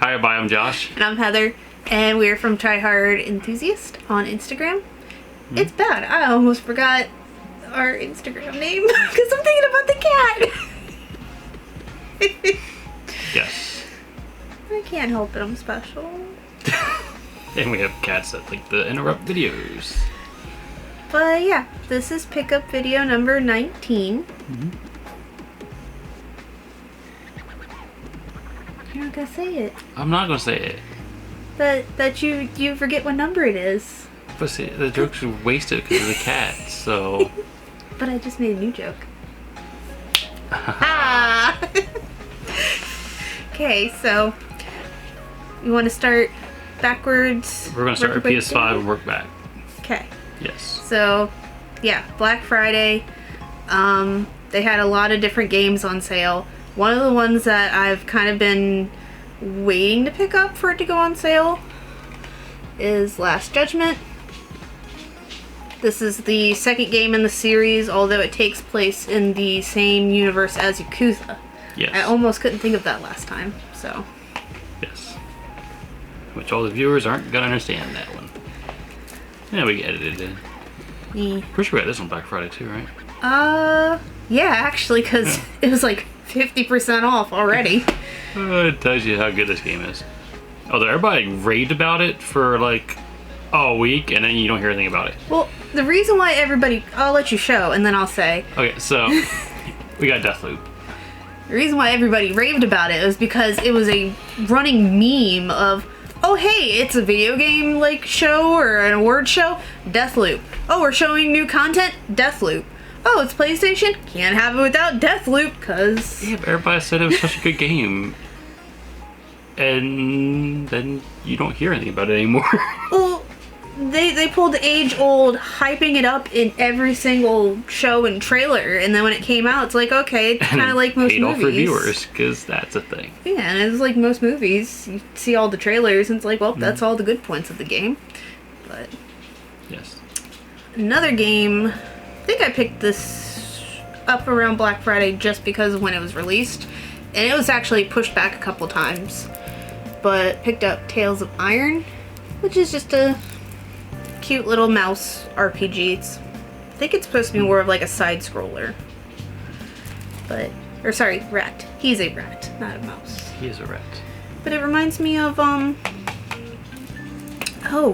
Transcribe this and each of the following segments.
Hi, bye, I'm Josh. And I'm Heather, and we're from Try Hard Enthusiast on Instagram. It's bad. I almost forgot our Instagram name because I'm thinking about the cat. Yes. I can't help it. I'm special. And we have cats that like to interrupt videos. But yeah, this is pickup video number 19. You're not gonna say it. I'm not gonna say it. That you forget what number it is. But see, the joke's wasted because of the cat, so... But I just made a new joke. Ah! Okay, so... You want to start backwards? We're gonna start with PS5 and work back. Okay. Yes. So, yeah, Black Friday. They had a lot of different games on sale. One of the ones that I've kind of been waiting to pick up for it to go on sale is Last Judgment. This is the second game in the series, although it takes place in the same universe as Yakuza. Yes. I almost couldn't think of that last time, so. Yes. Which all the viewers aren't gonna understand that one. Yeah, we edited it in. Pretty sure we had this on Black Friday too, right? Yeah, actually, because it was like 50% off already. It tells you how good this game is. Although everybody raved about it for like a week, and then you don't hear anything about it. Well, the reason why everybody... I'll let you show, and then I'll say. Okay, so we got Deathloop. The reason why everybody raved about it was because it was a running meme of, oh hey, it's a video game like show or an award show, Deathloop. Oh, we're showing new content, Deathloop. Oh, it's PlayStation, can't have it without Deathloop, cause... Yeah, but everybody said it was such a good game. And then you don't hear anything about it anymore. Well, they pulled the age-old hyping it up in every single show and trailer, and then when it came out, it's like, okay, it's kind of like most paid movies. off reviewers, because that's a thing. Yeah, and it's like most movies. You see all the trailers, and it's like, well, that's all the good points of the game. But yes, another game, I think I picked this up around Black Friday just because of when it was released, and it was actually pushed back a couple times. But picked up Tales of Iron, which is just a cute little mouse RPG. I think it's supposed to be more of like a side scroller. But, or sorry, rat. He's a rat, not a mouse. he is a rat. But it reminds me of, oh,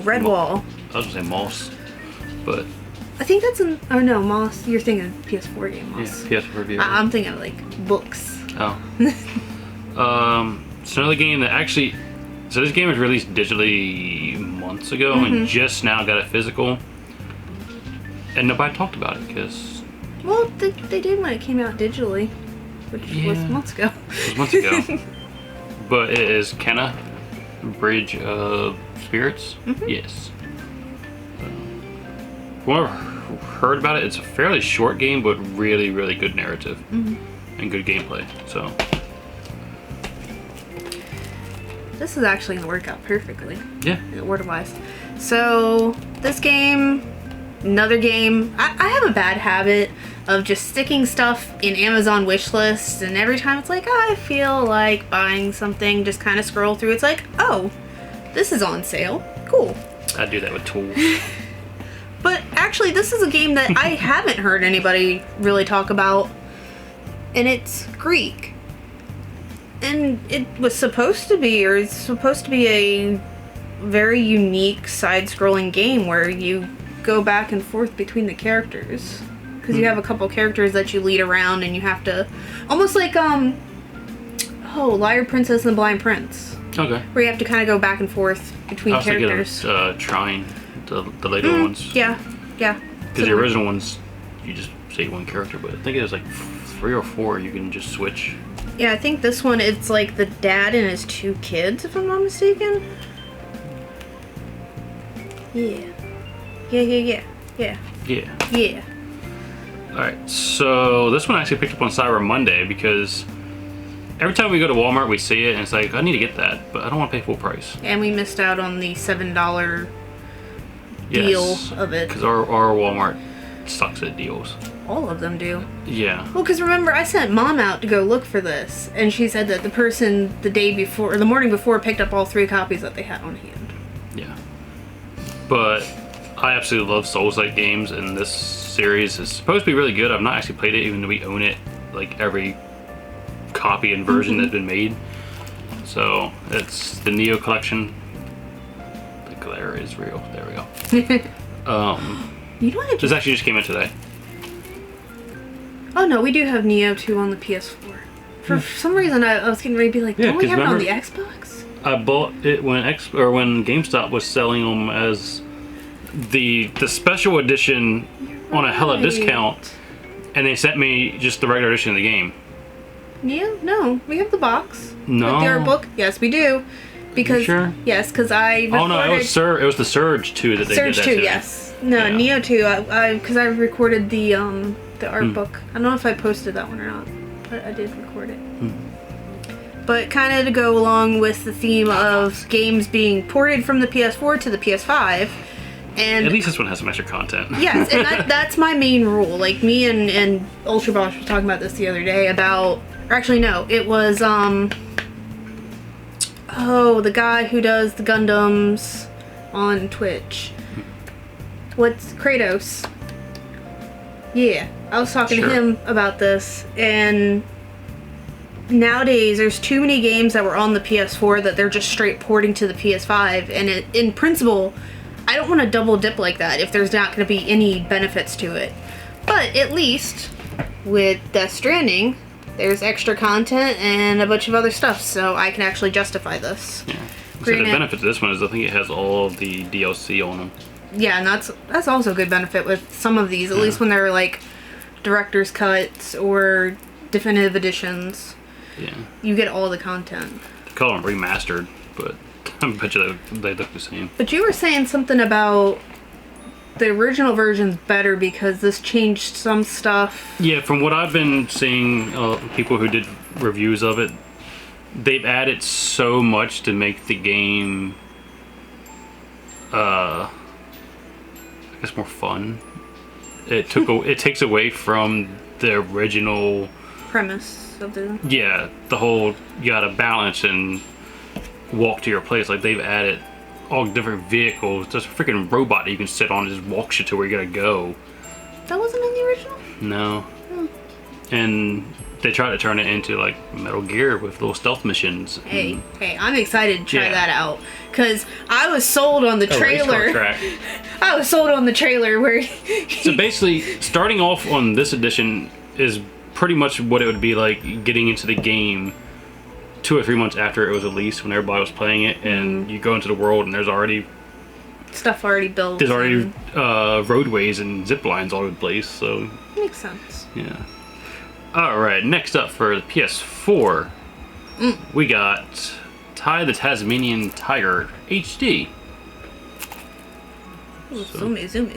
Redwall. I was gonna say Moss, but... I think that's an, oh no, Moss, you're thinking PS4 game, Moss. Yeah, PS4 review. I'm thinking of like books. Oh. It's another game that actually... So this game was released digitally months ago and just now got a physical. And nobody talked about it because... Well, they did when it came out digitally, which was months ago. It was months ago. But it is Kenna, Bridge of Spirits. Yes. Whoever heard about it, it's a fairly short game, but really, really good narrative and good gameplay. So... This is actually going to work out perfectly. Yeah. Order-wise. So, this game, another game. I have a bad habit of just sticking stuff in Amazon wish lists, and every time it's like, oh, I feel like buying something, just kind of scroll through. It's like, oh, this is on sale. Cool. I do that with tools. But actually, this is a game that I haven't heard anybody really talk about, and it's Greek. And it was supposed to be, or it's supposed to be a very unique side-scrolling game where you go back and forth between the characters. Because you have a couple characters that you lead around and you have to, almost like, Liar Princess and the Blind Prince. Okay. Where you have to kind of go back and forth between characters. Trying the later ones. Yeah. Because the original ones, you just say one character, but I think it was like 3 or 4 you can just switch. Yeah, I think this one, it's like the dad and his 2 kids, if I'm not mistaken. Yeah. Alright, so this one I actually picked up on Cyber Monday because every time we go to Walmart we see it and it's like, I need to get that, but I don't want to pay full price. And we missed out on the $7 deal of it. Because our Walmart sucks at deals. all of them do. Yeah. Well, because remember, I sent Mom out to go look for this, and she said that the person the day before, or the morning before, picked up all 3 copies that they had on hand. Yeah. But I absolutely love Souls-like games, and this series is supposed to be really good. I've not actually played it, even though we own it, like every copy and version that's been made. So it's the Neo collection. The glare is real. There we go. You know what? This actually just came in today. Oh no, we do have Neo 2 on the PS4. For some reason, I was getting ready to be like, don't we have it on the Xbox? I bought it when GameStop was selling them as the special edition on a hella discount, and they sent me just the regular edition of the game. Neo? No, we have the box. No. With the art book. Yes, we do. Because you sure? Yes, because I recorded... Oh no, it was the Surge 2 that they did that Surge 2, to. yes. No, yeah. Neo 2, because I recorded the art book. I don't know if I posted that one or not, but I did record it. But kind of to go along with the theme of games being ported from the PS4 to the PS5, and... At least this one has some extra content. Yes, and that's my main rule. Like, me and Ultra Bosch was talking about this the other day about... Or actually, no, it was, oh, the guy who does the Gundams on Twitch. What's Kratos? Yeah, I was talking to him about this, and nowadays there's too many games that were on the PS4 that they're just straight porting to the PS5, and in principle, I don't want to double dip like that if there's not going to be any benefits to it. But at least with Death Stranding, there's extra content and a bunch of other stuff, so I can actually justify this. Yeah. So the benefit to this one is I think it has all of the DLC on them. Yeah, and that's also a good benefit with some of these, at least when they're like director's cuts or definitive editions. Yeah. You get all the content. They call them remastered, but I bet you they look the same. But you were saying something about the original version's better because this changed some stuff. Yeah, from what I've been seeing, people who did reviews of it, they've added so much to make the game, I guess, more fun. It takes away from the original premise of the... Yeah, the whole you gotta balance and walk to your place. Like, they've added all different vehicles. There's a freaking robot that you can sit on and just walks you to where you gotta go. That wasn't in the original? No. And they try to turn it into like Metal Gear with little stealth missions. Hey, I'm excited to try that out. Because I was sold on the trailer. I was sold on the trailer where... So basically, starting off on this edition is pretty much what it would be like getting into the game 2 or 3 months after it was released, when everybody was playing it, and you go into the world and there's already stuff already built. There's already roadways and zip lines all over the place, so makes sense. Yeah. All right, next up for the PS4, we got Ty the Tasmanian Tiger HD. Ooh, zoom it. Zoom.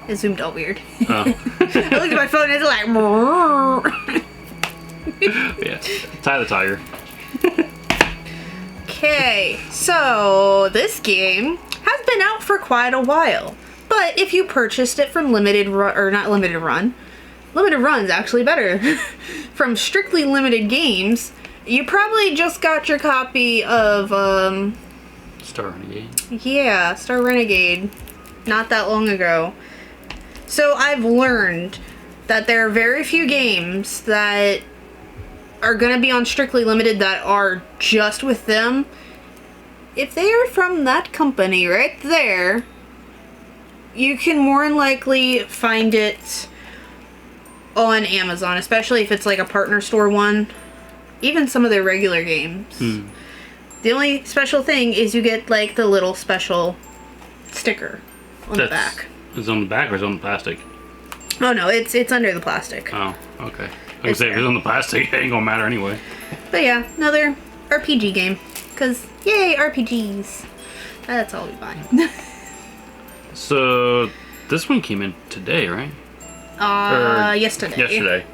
It zoomed all weird. Oh. I looked at my phone and it's like... Yeah, Ty the Tiger. Okay, so this game has been out for quite a while, but if you purchased it from Limited Run's actually better. From Strictly Limited Games, you probably just got your copy of Star Renegade. Yeah, Star Renegade not that long ago. So I've learned that there are very few games that are going to be on Strictly Limited that are just with them. If they are from that company right there, you can more than likely find it on Amazon, especially if it's like a partner store one. Even some of their regular games. The only special thing is you get like the little special sticker on the back. Is it on the back or is it on the plastic? Oh no, it's under the plastic. Oh, okay. I was gonna say, if it's on the plastic, it ain't gonna matter anyway. But yeah, another RPG game. Because, yay, RPGs. That's all we buy. So, this one came in today, right? Yesterday. Yesterday.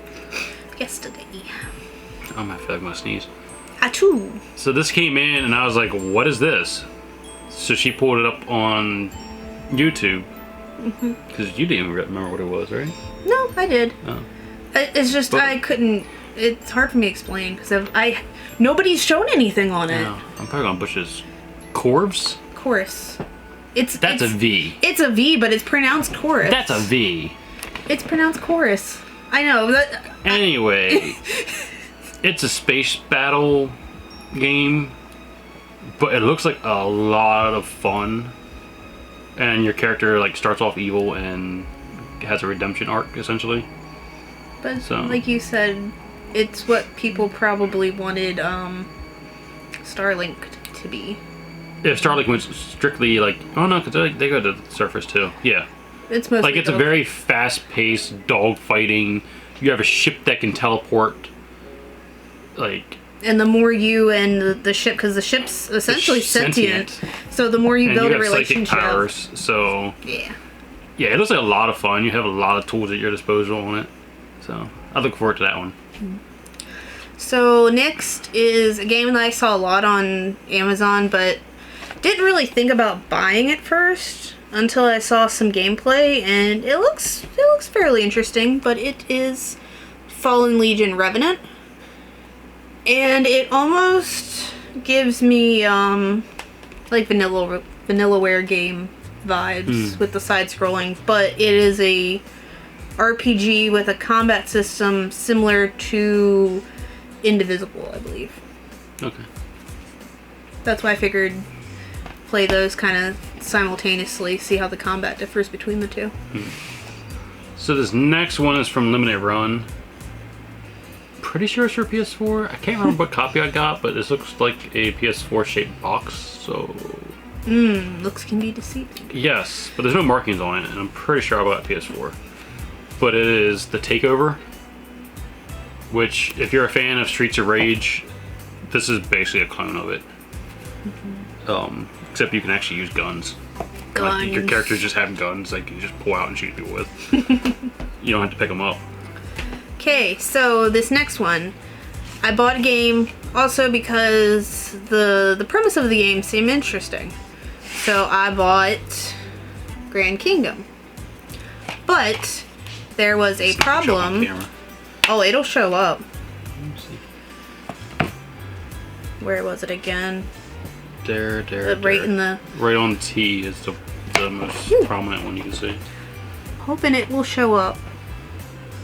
I feel like I'm gonna sneeze. Achoo. So this came in and I was like, what is this? So she pulled it up on YouTube Because you didn't even remember what it was, right? No, I did. Oh. It's just I couldn't. It's hard for me to explain because nobody's shown anything on it. No, I'm probably gonna butcher this. Corvs? Chorus. That's a V. It's a V, but it's pronounced chorus. That's a V. It's pronounced chorus. I know. Anyway, it's a space battle game, but it looks like a lot of fun. And your character like starts off evil and has a redemption arc essentially. But so, like you said, it's what people probably wanted Starlink to be. If Starlink was strictly like, oh no, because they go to the surface too. Yeah. It's mostly like it's a very fast-paced dog fighting. You have a ship that can teleport. Like. And the more you and the ship, because the ship's essentially sentient, so the more you build a relationship. Psychic powers, so yeah. Yeah, it looks like a lot of fun. You have a lot of tools at your disposal on it. So I look forward to that one. So next is a game that I saw a lot on Amazon, but didn't really think about buying it first until I saw some gameplay, and it looks fairly interesting. But it is Fallen Legion Revenant, and it almost gives me like Vanillaware game vibes with the side scrolling, but it is a RPG with a combat system similar to Indivisible, I believe. Okay. That's why I figured play those kind of simultaneously, see how the combat differs between the two. So this next one is from Limited Run. Pretty sure it's for PS4. I can't remember what copy I got, but this looks like a PS4 shaped box, so... Looks can be deceiving. Yes, but there's no markings on it, and I'm pretty sure I bought PS4. But it is The Takeover, which, if you're a fan of Streets of Rage, this is basically a clone of it. Except you can actually use guns. Like, your characters just have guns they can just pull out and shoot people with. You don't have to pick them up. Okay, so this next one, I bought a game also because the premise of the game seemed interesting. So I bought Grand Kingdom. But there was a problem. Oh, it'll show up. Let me see. Where was it again? There. Right in the... Right on T is the most prominent one you can see. Hoping it will show up.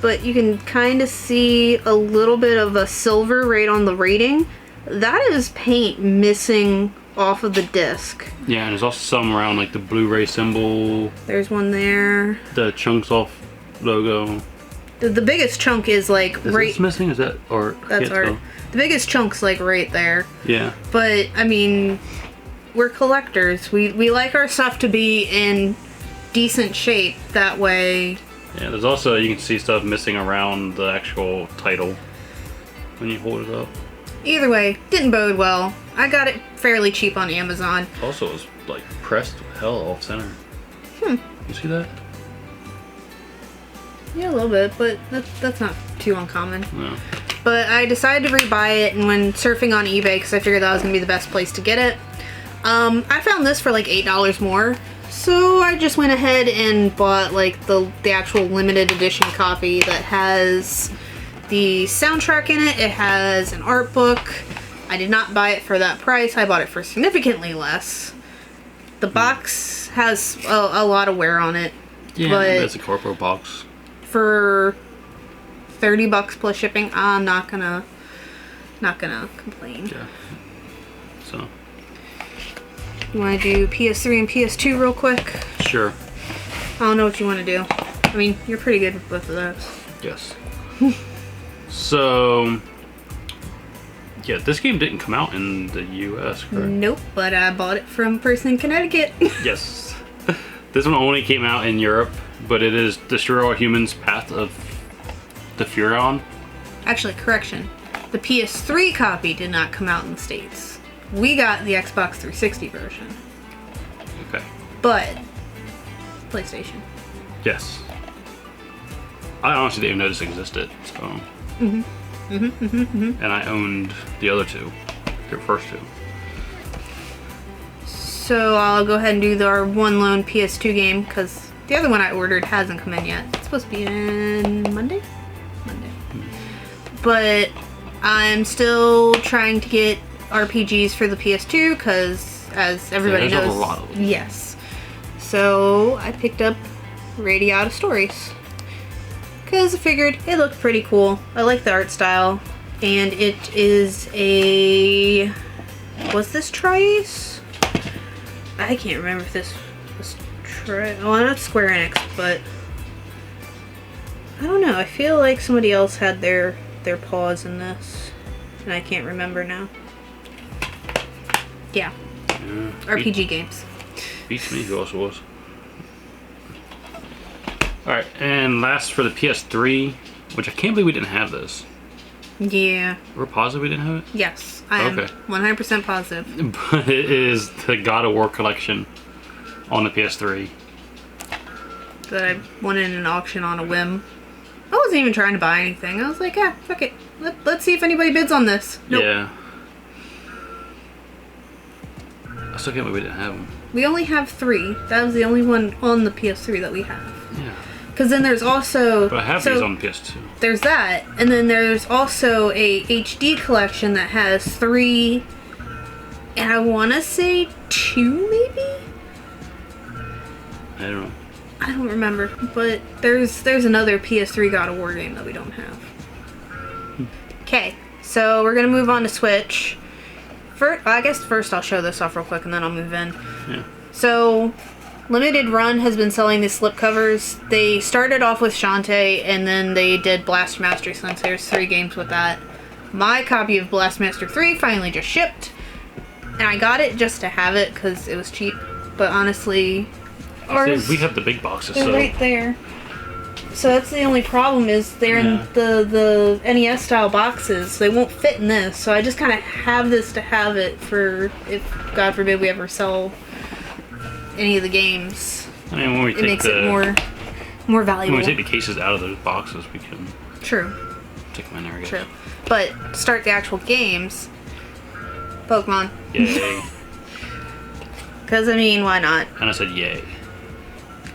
But you can kind of see a little bit of a silver right on the rating. That is paint missing off of the disc. Yeah, and there's also some around like the Blu-ray symbol. There's one there. The chunks off logo. The biggest chunk is like is right... Is this missing? Is that art? That's art. Tell. The biggest chunk's like right there. Yeah. But, I mean, we're collectors. We like our stuff to be in decent shape. That way... Yeah, there's also, you can see stuff missing around the actual title when you hold it up. Either way, didn't bode well. I got it fairly cheap on Amazon. Also, it was like pressed hell off center. You see that? Yeah, a little bit, but that's not too uncommon. No. But I decided to rebuy it, and when surfing on eBay, because I figured that was going to be the best place to get it, I found this for like $8 more. So I just went ahead and bought like the actual limited edition copy that has the soundtrack in it. It has an art book. I did not buy it for that price. I bought it for significantly less. The box has a lot of wear on it. Yeah, but it's a corporate box. For $30 plus shipping, I'm not gonna complain. Yeah. So. You want to do PS3 and PS2 real quick? Sure. I don't know what you want to do. I mean, you're pretty good with both of those. Yes. So, yeah, this game didn't come out in the US, correct? Nope, but I bought it from a person in Connecticut. Yes. This one only came out in Europe, but it is Destroy All Humans Path of the Furon. Actually, correction. The PS3 copy did not come out in the States. We got the Xbox 360 version. Okay. But PlayStation. Yes. I honestly didn't even know this existed, so. And I owned the other two, the first two. So I'll go ahead and do our one lone PS2 game because The other one I ordered hasn't come in yet. It's supposed to be in Monday? Monday. But I'm still trying to get RPGs for the PS2 because, as everybody there's knows, a lot of them. yes. So I picked up Radiata Stories because I figured it looked pretty cool. I like the art style, and it is a... Was this Tri-Ace? I can't remember if this was well, not Square Enix, but I don't know. I feel like somebody else had their paws in this, and I can't remember now. Yeah. RPG games. Beats me who else it was. Alright, and last for the PS3, which I can't believe we didn't have this. Yeah. We're positive we didn't have it? Yes, I am 100% positive. But it is the God of War collection on the PS3. That I won in an auction on a whim. I wasn't even trying to buy anything. I was like, ah, fuck it. Let's see if anybody bids on this. Nope. Yeah. I still can't believe we didn't have them. We only have 3. That was the only one on the PS3 that we have. Yeah. Because then there's also... But I have these on the PS2. There's that. And then there's also a HD collection that has 3... And I want to say 2, maybe? I don't know. I don't remember. But there's another PS3 God of War game that we don't have. Okay. So we're going to move on to Switch. I guess first I'll show this off real quick and then I'll move in. Yeah. So, Limited Run has been selling these slipcovers. They started off with Shantae and then they did Blastmaster since there's 3 games with that. My copy of Blastmaster 3 finally just shipped. And I got it just to have it because it was cheap. But honestly, ours... We have the big boxes, they're so... right there. So that's the only problem is they're Yeah. in the NES style boxes. They won't fit in this, so I just kind of have this to have it for if God forbid we ever sell any of the games. I mean, when we It take makes the... it more valuable. When we take the cases out of those boxes, we can True, take them in there, I guess. true. But to start the actual games, Pokemon. Yay. Because I mean, why not? And I said yay.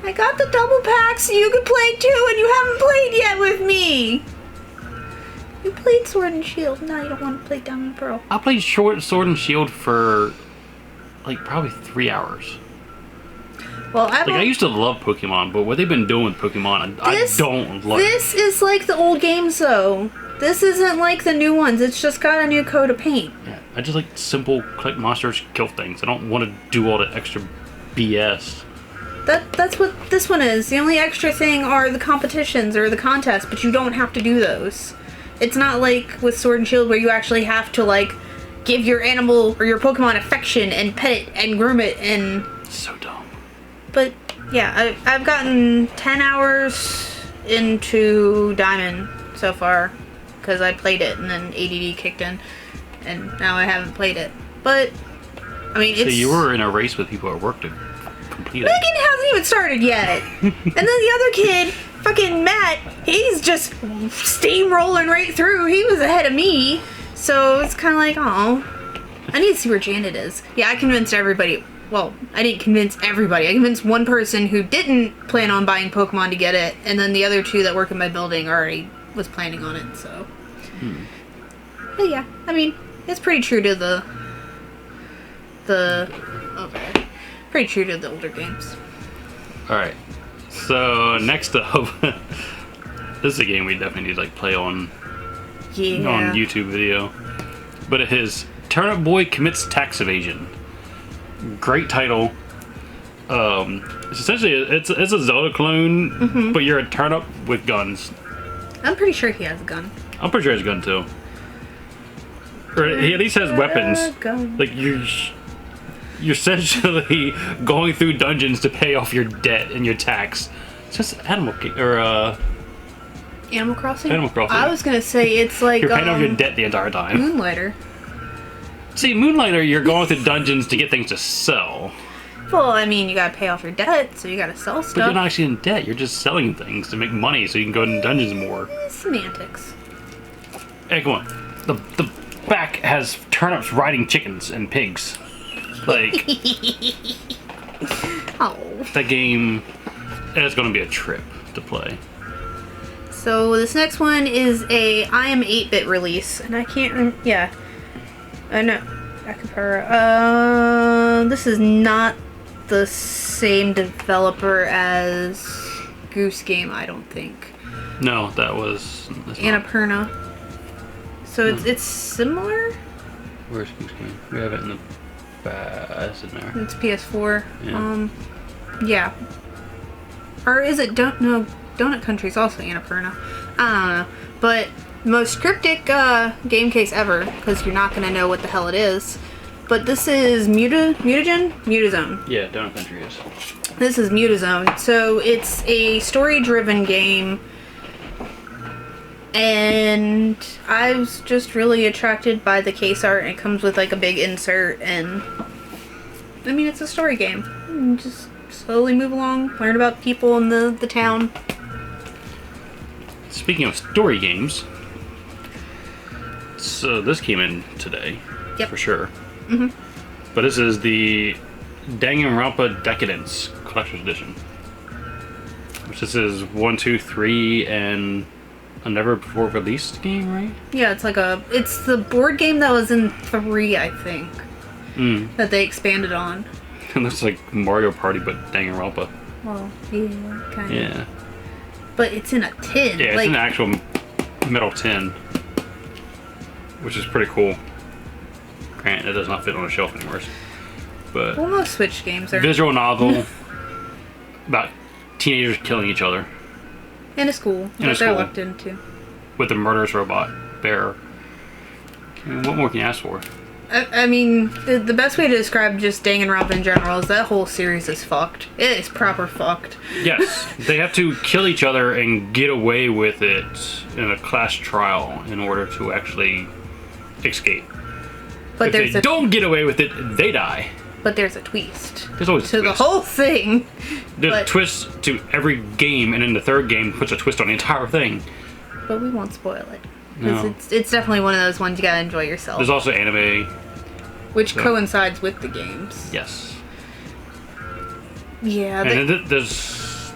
I got the double pack so you could play too, and you haven't played yet with me. You played Sword and Shield. Now you don't want to play Diamond and Pearl. I played Sword and Shield for, like, probably 3 hours. Well, I used to love Pokemon, but what they've been doing with Pokemon, I don't like. This is like the old games, though. This isn't like the new ones. It's just got a new coat of paint. Yeah, I just like simple collect monsters, kill things. I don't want to do all the extra BS. That's what this one is. The only extra thing are the competitions or the contests, but you don't have to do those. It's not like with Sword and Shield where you actually have to, like, give your animal or your Pokemon affection and pet it and groom it and... So dumb. But, yeah, I've gotten 10 hours into Diamond so far because I played it and then ADD kicked in and now I haven't played it. But, I mean, it's... So you were in a race with people at work to complete it. Megan hasn't even started yet. And then the other kid, fucking Matt, he's just steamrolling right through. He was ahead of me. So it's kind of like, oh, I need to see where Janet is. Yeah, I convinced everybody. Well, I didn't convince everybody. I convinced one person who didn't plan on buying Pokemon to get it. And then the other 2 that work in my building already was planning on it, so. But yeah, I mean, it's pretty true to the okay. Pretty true to the older games. Alright. So, next up, this is a game we definitely need to, like, play on YouTube video. But it is Turnip Boy Commits Tax Evasion. Great title. It's essentially, it's a Zelda clone, but you're a turnip with guns. I'm pretty sure he has a gun. I'm pretty sure he has a gun, too. Or he at least has weapons. Gun. Like, you're essentially going through dungeons to pay off your debt and your tax. It's just Animal Crossing. Animal Crossing? I was gonna say it's like You're paying off your debt the entire time. Moonlighter. See, Moonlighter, you're going through dungeons to get things to sell. Well, I mean, you gotta pay off your debt, so you gotta sell stuff. But you're not actually in debt. You're just selling things to make money so you can go in dungeons more. Semantics. Hey, come on. The back has turnips riding chickens and pigs. Like, Oh. that game And it's going to be a trip to play. So this next one is I Am 8-bit release, and I can't remember. Yeah, no, Akapara. This is not the same developer as Goose Game, I don't think. No, that was Annapurna. So it's similar. Where's Goose Game? We have it in the it's in there. It's PS4. Yeah. Yeah. Or is it Donut Country's also Annapurna. I don't know. But most cryptic game case ever, because you're not going to know what the hell it is. But this is Mutazone. Yeah, Donut Country is. This is Mutazone. So it's a story-driven game. And I was just really attracted by the case art. It comes with like a big insert, and I mean, it's a story game. You just slowly move along, learn about people in the town. Speaking of story games, so this came in today, Yep. for sure. Mm-hmm. But this is the Danganronpa Decadence Collector's Edition, which this is 1, 2, 3, and a never before released game, right? Yeah, it's the board game that was in 3, I think, that they expanded on. It looks like Mario Party, but Danganronpa. Well, yeah, kind of. Yeah. But it's in a tin. Yeah, it's an actual metal tin, which is pretty cool. Granted, it does not fit on a shelf anymore. But well, most Switch games are. Visual novel about teenagers killing each other. In a school that they're locked into. With a murderous robot bear. I mean, what more can you ask for? I mean, the best way to describe just Danganronpa in general is that whole series is fucked. It is proper fucked. Yes, they have to kill each other and get away with it in a class trial in order to actually escape. But if they don't get away with it, they die. But there's a twist. There's always a to twist. The whole thing. There's a twist to every game, and then the third game puts a twist on the entire thing. But we won't spoil it. No. It's definitely one of those ones you gotta enjoy yourself. There's also anime. Which coincides with the games. Yes. Yeah. And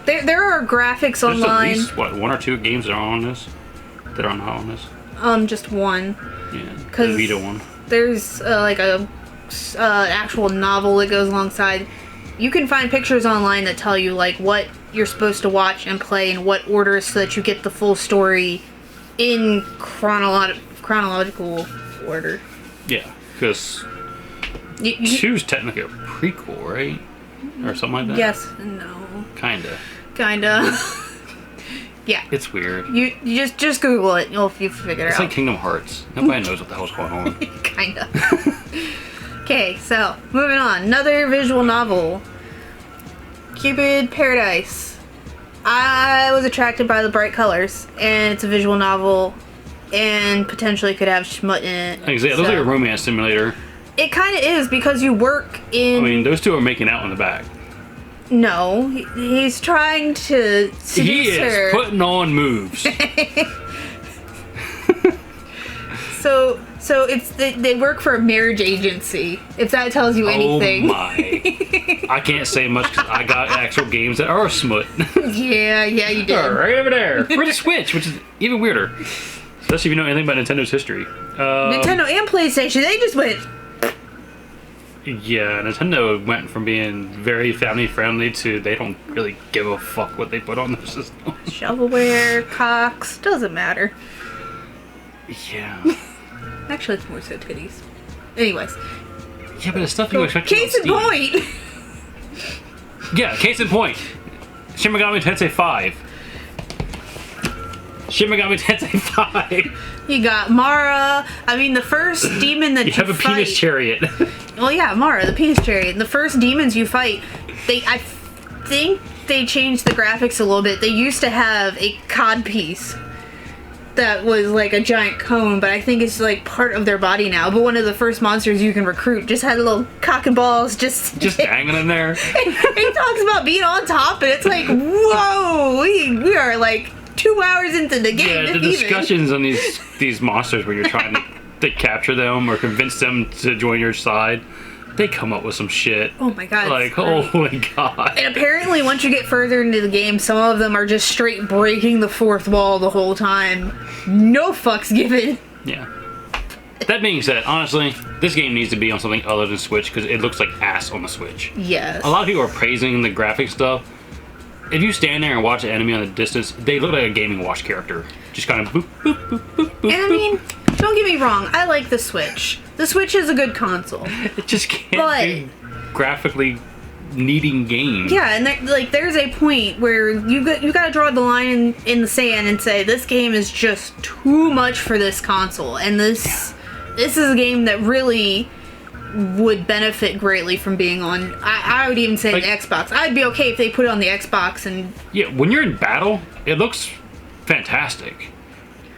there are graphics online. There's at least, 1 or 2 games that are on this? That are not on this? Just one. Yeah, the Vita one. There's like a actual novel that goes alongside. You can find pictures online that tell you like what you're supposed to watch and play in what order so that you get the full story in chronological order. Yeah, because 2's technically a prequel, right? Or something like that? Yes. No. Kinda. Yeah. It's weird. You just Google it. You'll figure it out. It's like Kingdom Hearts. Nobody knows what the hell's going on. Kinda. Okay, so moving on. Another visual novel. Cupid Paradise. I was attracted by the bright colors, and it's a visual novel, and potentially could have schmut in it. Exactly. It looks like a romance simulator. It kind of is, because you work in... I mean, those two are making out in the back. No, he's trying to seduce her. He is putting on moves. So it's they work for a marriage agency, if that tells you anything. Oh my. I can't say much because I got actual games that are smut. Yeah, you did. Oh, right over there. For the Switch, which is even weirder. Especially if you know anything about Nintendo's history. Nintendo and PlayStation, they just went... Yeah, Nintendo went from being very family friendly to they don't really give a fuck what they put on their system. Shovelware, cocks, doesn't matter. Yeah. Actually, it's more so titties. Anyways. Yeah, but it's stuff you expect. Case in point! Yeah, case in point. Shin Megami Tensei 5. Shin Megami Tensei 5. You got Mara. I mean, the first demon that you have a fight... penis chariot. Well, yeah, Mara, the penis chariot. The first demons you fight, I think they changed the graphics a little bit. They used to have a cod piece that was like a giant cone, but I think it's like part of their body now. But one of the first monsters you can recruit just had a little cock and balls just hanging in there. He talks about being on top, and it's like, whoa, we are like 2 hours into the game. Yeah, the discussions on these monsters where you're trying to capture them or convince them to join your side. they come up with some shit. Oh my god. Like, oh my god. And apparently, once you get further into the game, some of them are just straight breaking the fourth wall the whole time. No fucks given. Yeah. That being said, honestly, this game needs to be on something other than Switch because it looks like ass on the Switch. Yes. A lot of people are praising the graphic stuff. If you stand there and watch an enemy on the distance, they look like a Game & Watch character. Just kind of boop, boop, boop, boop, boop. And I mean, don't get me wrong, I like the Switch. The Switch is a good console. It just can't be graphically needing games. Yeah, and there's a point where you got to draw the line in the sand and say this game is just too much for this console, and this is a game that really would benefit greatly from being on. I would even say like, the Xbox. I'd be okay if they put it on the Xbox and. Yeah, when you're in battle, it looks fantastic.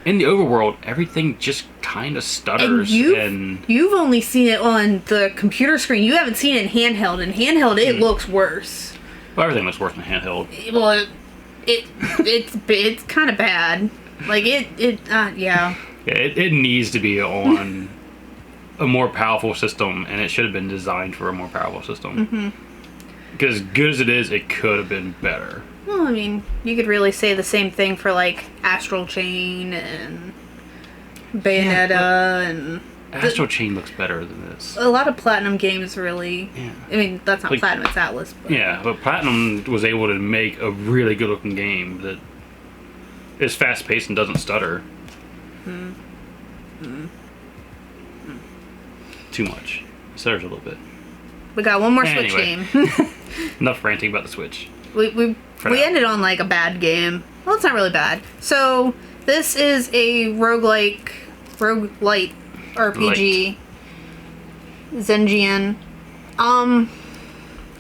In the overworld, everything just kind of stutters. And you've only seen it on the computer screen. You haven't seen it in handheld. In handheld, it looks worse. Well, everything looks worse in handheld. Well, it's kind of bad. Like yeah. Yeah, it needs to be on a more powerful system, and it should have been designed for a more powerful system. Because as good as it is, it could have been better. Well, I mean, you could really say the same thing for, like, Astral Chain and Bayonetta and... Astral Chain looks better than this. A lot of Platinum games really... Yeah. I mean, that's not like, Platinum, it's Atlas. But. Yeah, but Platinum was able to make a really good-looking game that is fast-paced and doesn't stutter. Too much. It stutters a little bit. We got one more Switch game. Enough ranting about the Switch. We ended on, like, a bad game. Well, it's not really bad. So, this is a roguelite RPG. Zenjian. I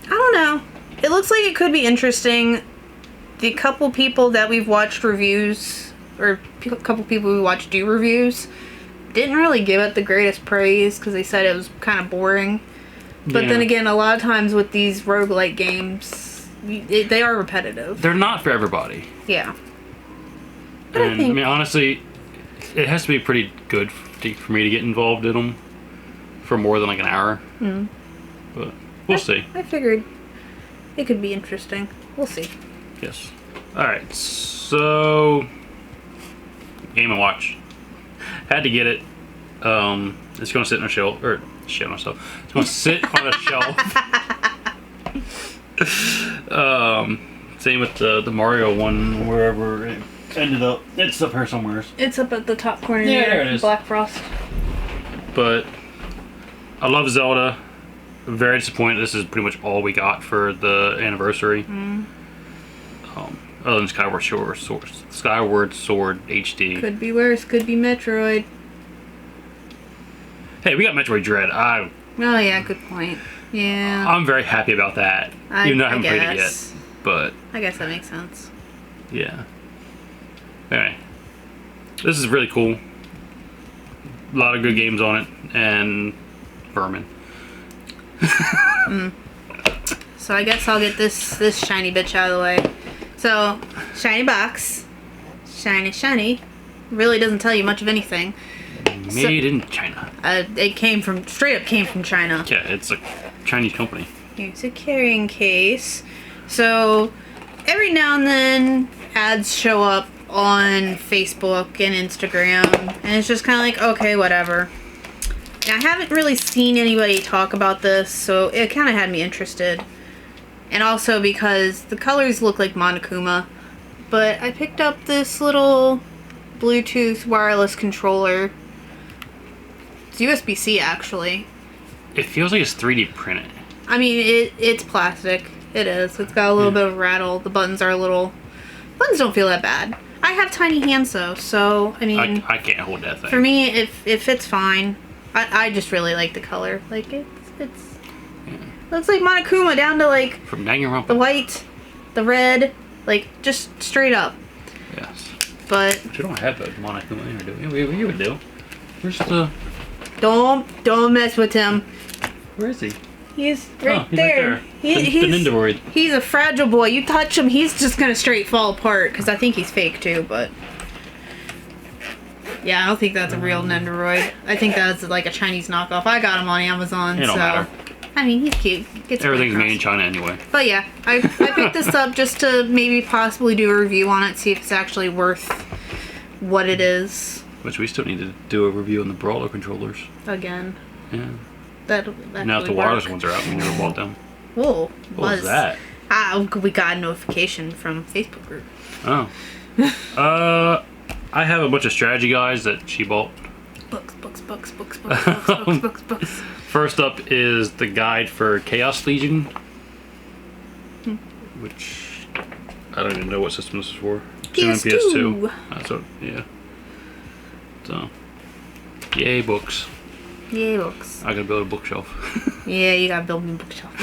don't know. It looks like it could be interesting. The couple people that we've watched reviews, or a couple people we watched do reviews, didn't really give it the greatest praise because they said it was kind of boring. But then again, a lot of times with these roguelite games, they are repetitive. They're not for everybody. Yeah. But I mean, honestly, it has to be pretty good for me to get involved in them for more than like an hour. But we'll see. I figured it could be interesting. We'll see. Yes. Alright, so... Game & Watch. Had to get it. It's going to sit on a shelf. Or, shit on myself. It's going to sit on a shelf. Same with the Mario one, wherever it ended up. It's up here somewhere. It's up at the top corner there it is. Black Frost. But I love Zelda. Very disappointed. This is pretty much all we got for the anniversary. Other than Skyward Sword HD. Could be worse. Could be Metroid. Hey, we got Metroid Dread. Oh yeah, good point. Yeah. I'm very happy about that. Even though I haven't played it yet. But I guess that makes sense. Yeah. Anyway. This is really cool. A lot of good games on it. And vermin. So I guess I'll get this shiny bitch out of the way. So, shiny box. Shiny. Really doesn't tell you much of anything. Made in China. It straight up came from China. Yeah, it's a Chinese company. Here's a carrying case. So, every now and then, ads show up on Facebook and Instagram, and it's just kind of like, okay, whatever. Now, I haven't really seen anybody talk about this, so it kind of had me interested. And also because the colors look like Monokuma, but I picked up this little Bluetooth wireless controller. It's USB-C, actually. It feels like it's 3D printed. I mean, it's plastic. It is. It's got a little bit of rattle. The buttons don't feel that bad. I have tiny hands, though, so, I mean... I can't hold that thing. For me, it fits fine. I just really like the color. Like, it's... Looks like Monokuma down to, like... From Danganronpa. The white, the red, like, just straight up. Yes. But... We don't have the Monokuma here, do we? We would do. Where's the... Don't mess with him. Where is he? He's right there. He's the Nindoroid. He's a fragile boy. You touch him, he's just gonna straight fall apart. Because I think he's fake too, but... Yeah, I don't think that's a real Nendoroid. I think that's like a Chinese knockoff. I got him on Amazon, It don't matter. I mean, he's cute. Gets Everything's across. made in China anyway. But yeah, I picked this up just to maybe possibly do a review on it, see if it's actually worth what it is. Which we still need to do a review on the Brawler controllers. Again. Yeah. That'll Now that the wireless ones are out, we never bought them. Whoa. What was that? We got a notification from Facebook group. Oh. I have a bunch of strategy guides that she bought. Books. First up is the guide for Chaos Legion. Which I don't even know what system this is for. PS2. That's what, yeah. So, yay books. Yay books. I gotta build a bookshelf. Yeah, you gotta build me a bookshelf.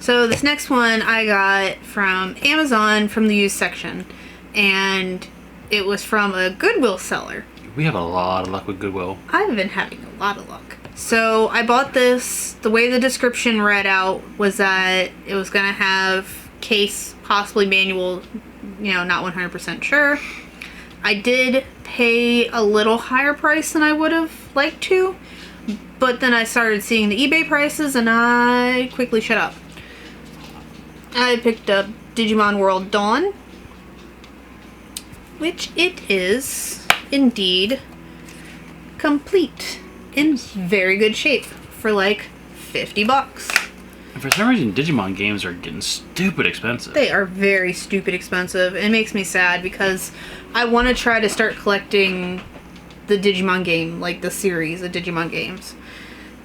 So this next one I got from Amazon from the used section. And it was from a Goodwill seller. We have a lot of luck with Goodwill. I've been having a lot of luck. So I bought this. The way the description read out was that it was going to have case, possibly manual, not 100% sure. I did pay a little higher price than I would have liked to, but then I started seeing the eBay prices and I quickly shut up. I picked up Digimon World Dawn, which it is indeed complete in very good shape for like $50. And for some reason, Digimon games are getting stupid expensive. They are very stupid expensive. It makes me sad because I want to try to start collecting the Digimon game, like the series of Digimon games.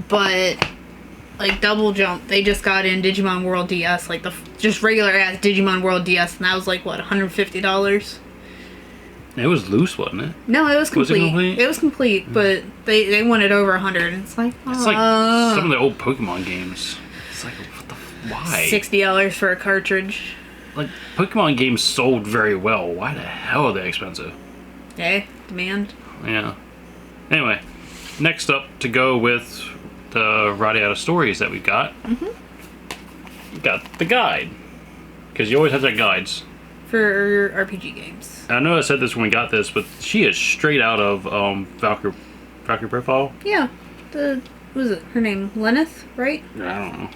But like Double Jump, they just got in Digimon World DS, like the just regular ass Digimon World DS, and that was like what, $150? It was loose, wasn't it? No, it was complete. Was it complete? It was complete, but they wanted over 100, and it's like, It's like some of the old Pokemon games. It's like, what the why? $60 for a cartridge. Like, Pokemon games sold very well. Why the hell are they expensive? Hey, demand. Yeah. Anyway, next up to go with the Writing Out of Stories that we got. We got the guide. Because you always have that guides. For RPG games. I know I said this when we got this, but she is straight out of Valkyrie Profile. Yeah. What was it? Her name? Lenneth, right? I don't know.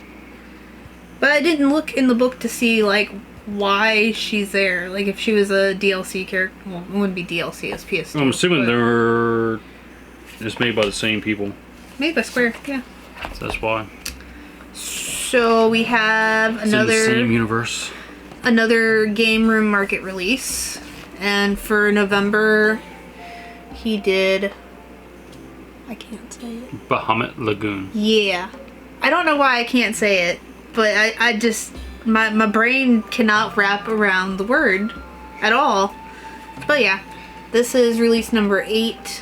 But I didn't look in the book to see, like, why she's there. Like, if she was a DLC character. Well, it wouldn't be DLC, it's PS2. I'm assuming they're just made by the same people. Made by Square, yeah. So that's why. So we have It's in the same universe. Another Game Room Market release. And for November, he did... I can't say it. Bahamut Lagoon. Yeah. I don't know why I can't say it, but I just... My brain cannot wrap around the word at all. But yeah, this is release number 8.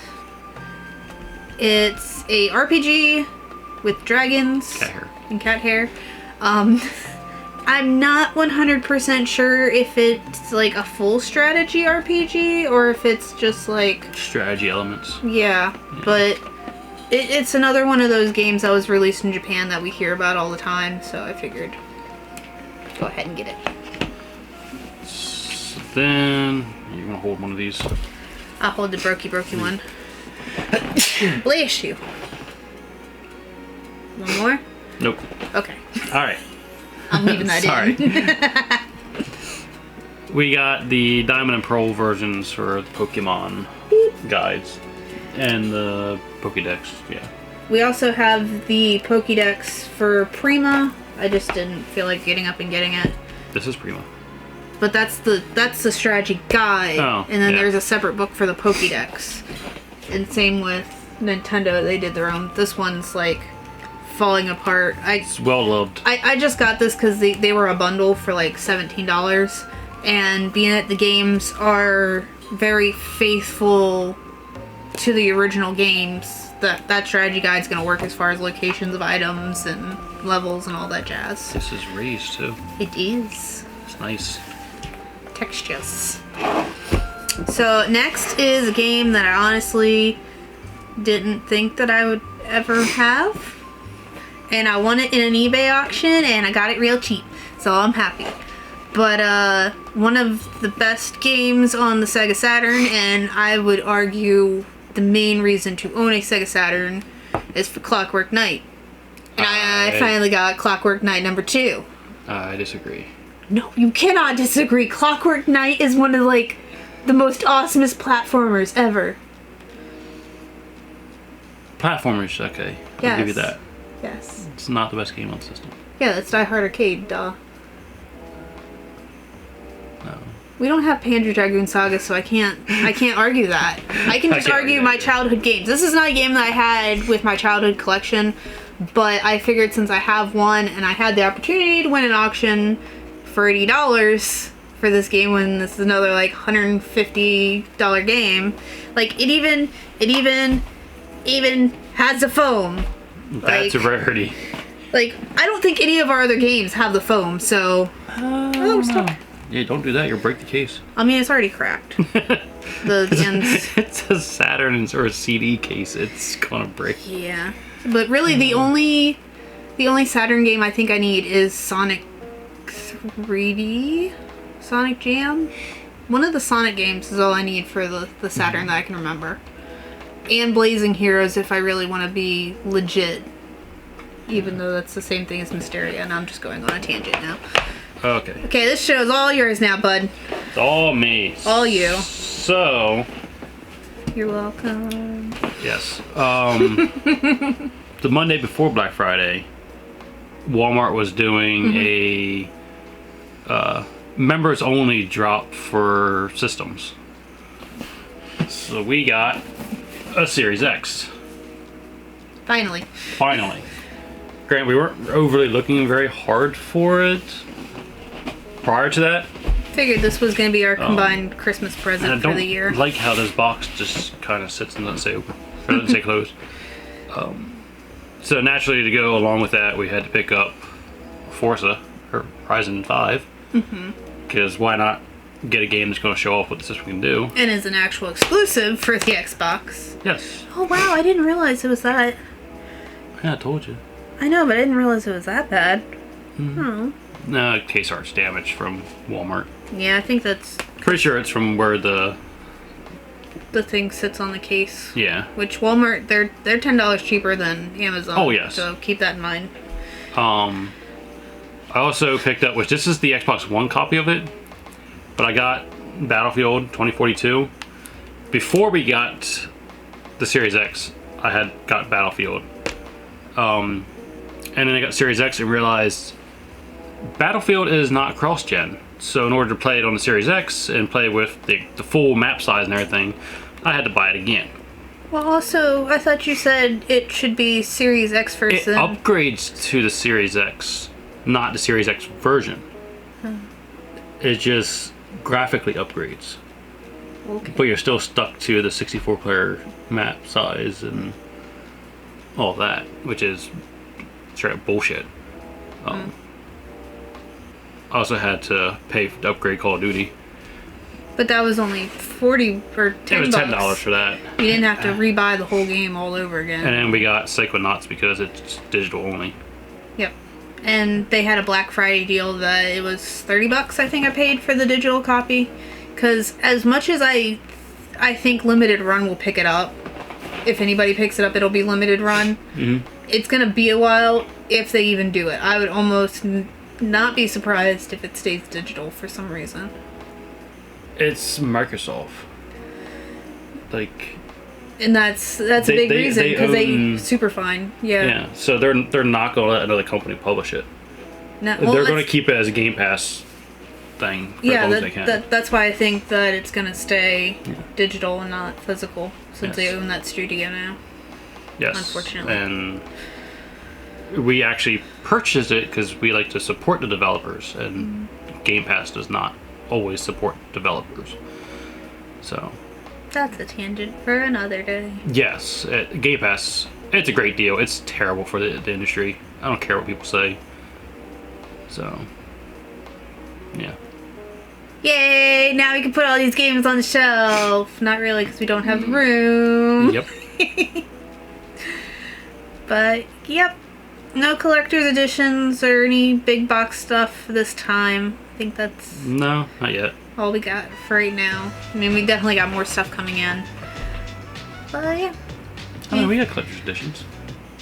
It's a RPG with dragons. Cat hair. And cat hair. I'm not 100% sure if it's like a full strategy RPG or if it's just like... Strategy elements. Yeah, but it's another one of those games that was released in Japan that we hear about all the time, so I figured go ahead and get it. So then, you're going to hold one of these. I'll hold the brokey one. Bless you. One more? Nope. Okay. Alright. I'm leaving that Sorry. in. We got the Diamond and Pearl versions for the Pokemon guides and the Pokédex, yeah. We also have the Pokédex for Prima. I just didn't feel like getting up and getting it. This is Prima. But that's the strategy guide. Oh, and then yeah. there's a separate book for the Pokédex. And same with Nintendo, they did their own. This one's like falling apart. It's well loved. I just got this because they were a bundle for like $17. And being that the games are very faithful to the original games, that strategy guide's going to work as far as locations of items and levels and all that jazz. This is raised too. It is. It's nice. Textures. So next is a game that I honestly didn't think that I would ever have. And I won it in an eBay auction and I got it real cheap. So I'm happy. But one of the best games on the Sega Saturn, and I would argue the main reason to own a Sega Saturn, is for Clockwork Night. And I I finally got Clockwork Night number 2. I disagree. No, you cannot disagree. Clockwork Night is one of, like, the most awesomest platformers ever. Platformers, okay. I'll give you that. Yes. It's not the best game on the system. Yeah, that's Die Hard Arcade, duh. No. We don't have Panzer Dragoon Saga, so I can't argue that. I can just argue my childhood games. This is not a game that I had with my childhood collection, but I figured since I have one and I had the opportunity to win an auction for $80 for this game when this is another like $150 game, like it even has the foam. That's a rarity. Like, I don't think any of our other games have the foam, so... Oh, stop. Yeah, don't do that. You'll break the case. I mean, it's already cracked. the ends. It's a Saturn or a CD case. It's gonna break. Yeah. But really, the only Saturn game I think I need is Sonic 3D? Sonic Jam? One of the Sonic games is all I need for the Saturn that I can remember. And Blazing Heroes if I really want to be legit. Even though that's the same thing as Mysteria, and I'm just going on a tangent now. Okay. Okay, this show's all yours now, bud. It's all me. All you. So... You're welcome. Yes. The Monday before Black Friday, Walmart was doing a members only drop for systems. So we got a Series X. Finally. Grant, we weren't overly looking very hard for it prior to that. Figured this was going to be our combined Christmas present for the year. I don't like how this box just kind of sits and doesn't say open. Or doesn't say closed. So naturally, to go along with that, we had to pick up Forza, or Horizon 5. Because why not get a game that's going to show off what the system can do? And is an actual exclusive for the Xbox. Yes. Oh wow, I didn't realize it was that. Yeah, I told you. I know, but I didn't realize it was that bad. Oh. No, case art's damaged from Walmart. Yeah, I think that's... Pretty sure it's from where the thing sits on the case. Yeah. Which Walmart, they're $10 cheaper than Amazon. Oh, yes. So keep that in mind. I also picked up, which this is the Xbox One copy of it, but I got Battlefield 2042. Before we got the Series X, I had got Battlefield. And then I got Series X and realized Battlefield is not cross-gen. So in order to play it on the Series X and play with the full map size and everything, I had to buy it again. Well, also, I thought you said it should be Series X first. It upgrades to the Series X, not the Series X version. It just graphically upgrades. Okay. But you're still stuck to the 64-player map size and all that, which is straight up bullshit. I also had to pay to upgrade Call of Duty. But that was only $40 or $10. It was $10 for that. You didn't have to rebuy the whole game all over again. And then we got Psychonauts because it's digital only. Yep. And they had a Black Friday deal that it was $30 I think I paid for the digital copy. Because as much as I think Limited Run will pick it up, if anybody picks it up, it'll be Limited Run. It's going to be a while if they even do it. I would almost not be surprised if it stays digital for some reason. It's Microsoft. Like... And that's a big reason, because they super fine. Yeah, so they're not going to let another company publish it. No, they're going to keep it as a Game Pass thing for as long as they can. That's why I think that it's going to stay digital and not physical, since they own that studio now. Yes. Unfortunately. And we actually purchased it because we like to support the developers, and Game Pass does not always support developers. So... That's a tangent for another day. Yes, Game Pass, it's a great deal. It's terrible for the industry. I don't care what people say. So, yeah. Yay! Now we can put all these games on the shelf. Not really, because we don't have the room. Yep. But, yep. No collector's editions or any big box stuff this time. I think that's... No, not yet. All we got for right now. I mean, we definitely got more stuff coming in. But, yeah. I mean, we got collector's editions.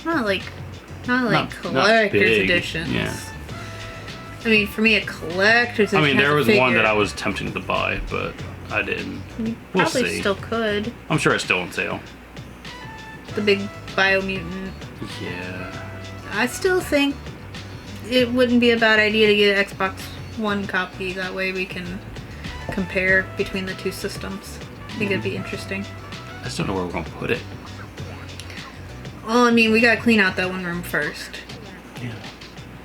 Not like Not like collector's editions. Yeah. I mean, for me, a collector's edition. I mean, there was figure. one that I was tempting to buy, but I didn't. You We'll probably see. still could. I'm sure it's still on sale. The big Biomutant. Yeah. I still think it wouldn't be a bad idea to get an Xbox One copy. That way we can compare between the two systems. I think it'd be interesting. I just don't know where we're gonna put it. Well, I mean, we gotta clean out that one room first. Yeah.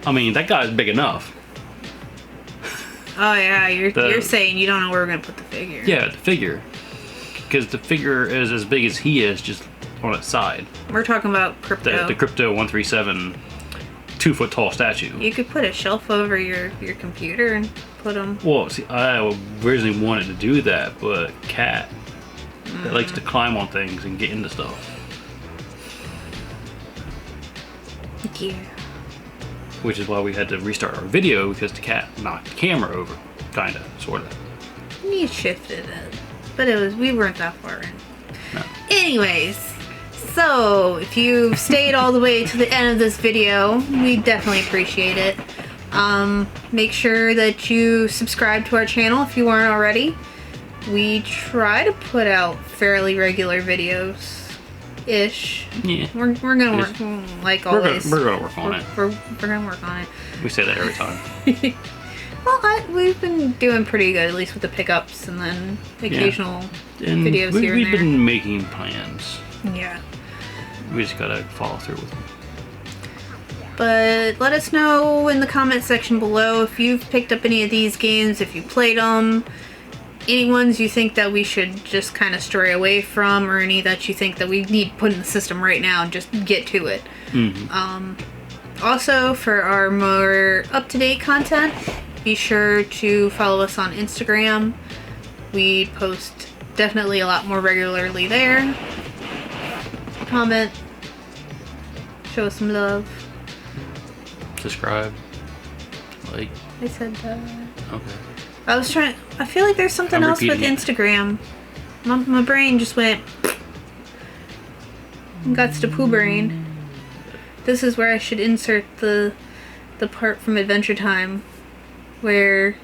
I mean, that guy's big enough. Oh yeah, you're saying you don't know where we're gonna put the figure. Yeah, the figure. Because the figure is as big as he is, just on its side. We're talking about Crypto. The Crypto 137 2-foot tall statue. You could put a shelf over your computer and put them. Well, see, I originally wanted to do that, but Cat that likes to climb on things and get into stuff. Yeah. Which is why we had to restart our video, because the cat knocked the camera over. Kinda, sorta. You shifted it, but we weren't that far in. No. Anyways, so if you've stayed all the way to the end of this video, we definitely appreciate it. Make sure that you subscribe to our channel if you weren't already. We try to put out fairly regular videos. Ish. Yeah. We're gonna work like always. We're gonna work on it. We're gonna work on it. We say that every time. Well, we've been doing pretty good, at least with the pickups and then occasional And videos here and we've there. been making plans. Yeah. We just gotta follow through with them. But let us know in the comment section below if you've picked up any of these games, if you played them, any ones you think that we should just kind of stray away from, or any that you think that we need put in the system right now and just get to it. Also, for our more up-to-date content, be sure to follow us on Instagram. We post definitely a lot more regularly there. Comment. Show us some love. Subscribe. Like. I said that. Okay. I feel like there's something I'm else with repeating it. Instagram. My brain just went. Guts to poo brain. This is where I should insert the part from Adventure Time where.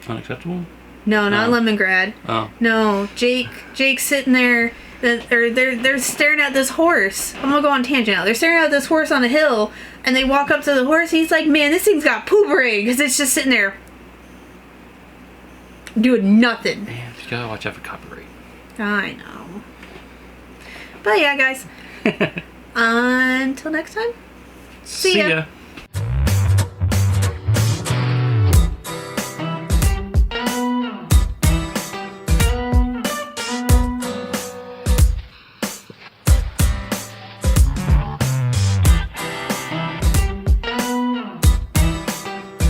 Unacceptable? No, not Oh. Lemongrad. Oh. No, Jake's sitting there. Or they're staring at this horse. I'm gonna go on tangent now. They're staring at this horse on a hill, and they walk up to the horse. He's like, "Man, this thing's got poo brain," because it's just sitting there doing nothing. Man, you gotta watch out for copyright. I know. But yeah, guys. Until next time. See ya.